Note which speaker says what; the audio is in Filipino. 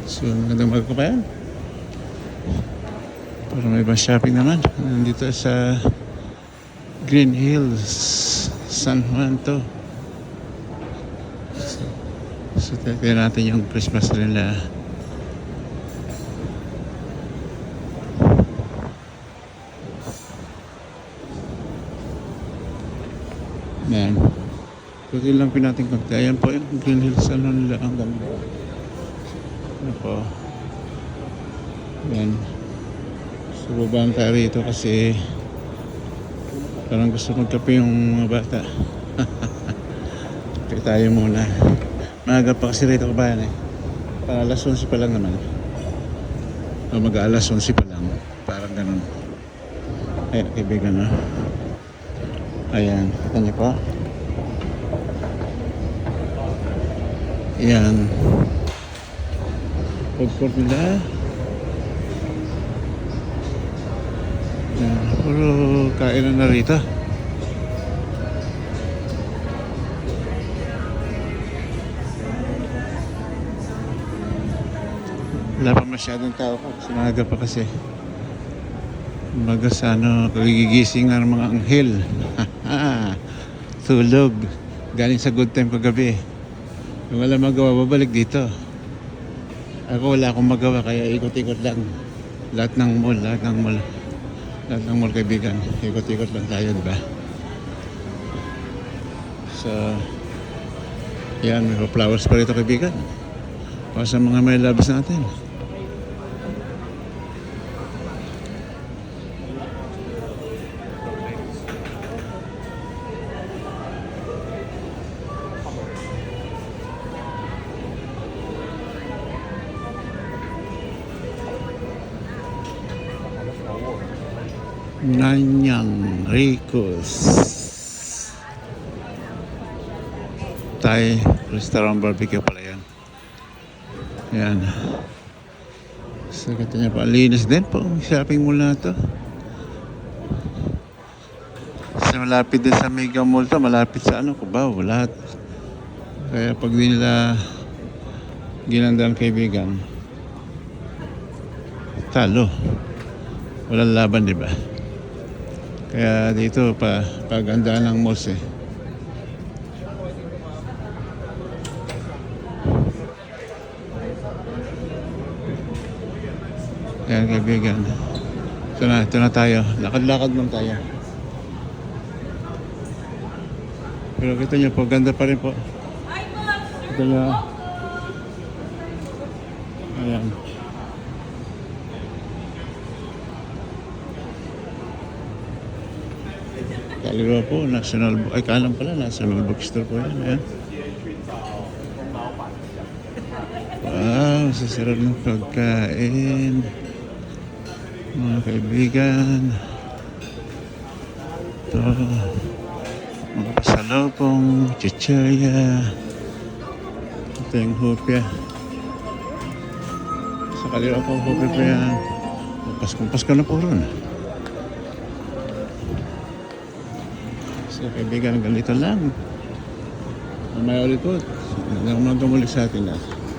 Speaker 1: So, magandang umaga pa yan. Pero may ibang shopping naman. Nandito sa Green Hills, San Juan to. So tignan natin yung Christmas tree nila. Yan. Kunti lang pinating konti. Ayan po yung Green Hills. Ano nila ang ganda. Ano po. Yan. So babaan tayo rito kasi parang gusto magkape yung mga bata. Kape tayo muna. Maaga pa kasi rito kabayan eh. Para alas 11 pa lang naman. O mag-alas 11 pa lang. Parang ganun. Ayan, kaibigan na. Ayan, kita niyo po. Ayan. Food court nila. Ayan, puro kainan na rito. Wala pa masyadong tao kasi maaga pa kasi. Umaga sa kagigising ng mga anghel. Tulog. Galing sa good time kagabi. Kung wala magawa, babalik dito. Ako wala akong magawa kaya ikot-ikot lang. Lahat ng mall kaibigan. Ikot-ikot lang tayo, diba? So, yan, may flowers pa rito kaibigan. Para sa mga may labs natin. Nanyang Ricos Thai Restaurant Barbecue pala yan. Yan. So katanya pa, linis din po shopping mall na to. So malapit din sa Mega Mall to, malapit sa Cubao, lahat. Kaya pag di nila ginandang kaibigan, talo. Walang laban, di ba? Kaya dito paganda ng malls eh. Ayan kaibigan. Ito na tayo. Lakad-lakad lang tayo. Pero kita nyo po, ganda pa rin po. Ito na. Ayan. Kaliwa po, kanan pala, National Bookstore po yan. Ayan. Wow, sasarap ng pagkain. Mga kaibigan. Ito. Mga pasalubong, chichirya. Ito yung hopya. Sa kaliwa po, hopya po yan. Pasko na po ron. So kaibigan, ganito lang. May ulit po. Nagmamagam ulit sa atin.